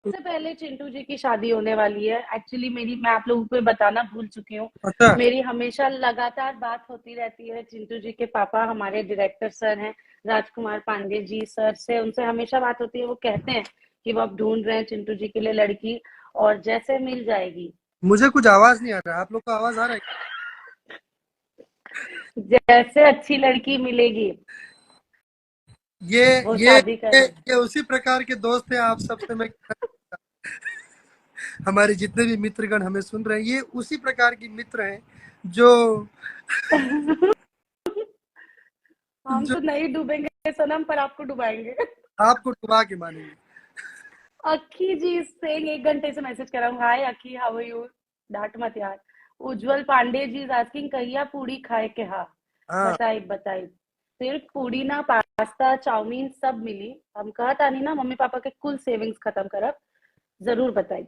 सबसे पहले चिंटू जी की शादी होने वाली है। एक्चुअली मेरी, मैं आप लोगों को बताना भूल चुकी हूँ। अच्छा। मेरी हमेशा लगातार बात होती रहती है चिंटू जी के पापा, हमारे डायरेक्टर सर हैं राजकुमार पांडे जी सर से, उनसे हमेशा बात होती है। वो कहते हैं कि वो अब ढूंढ रहे हैं चिंटू जी के लिए लड़की, और जैसे मिल जाएगी, मुझे कुछ आवाज नहीं आ रहा है, आप लोग को आवाज आ रहा है? जैसे अच्छी लड़की मिलेगी ये वो ये शादी ये, करने। ये उसी प्रकार के दोस्त हैं आप सबसे मैं हमारे जितने भी मित्रगण हमें सुन रहे हैं, ये उसी प्रकार की मित्र हैं जो हम जो तो नहीं डूबेंगे सनम, पर आपको डुबाएंगे। आपको डुबा के मानेंगे। अक्की जी से 1 घंटे से मैसेज कर रहा हूँ, हाय अक्की, हाउ आर यू, डांट मत यार। उज्जवल पांडे जी इज आस्किंग, कहिया पूरी खाए के हा। हाँ। बताई बताई, सिर्फ पूरी ना, पास्ता चाउमीन सब मिली। हम कहता नहीं ना, मम्मी पापा के कुल सेविंग्स खत्म करब। जरूर बताई।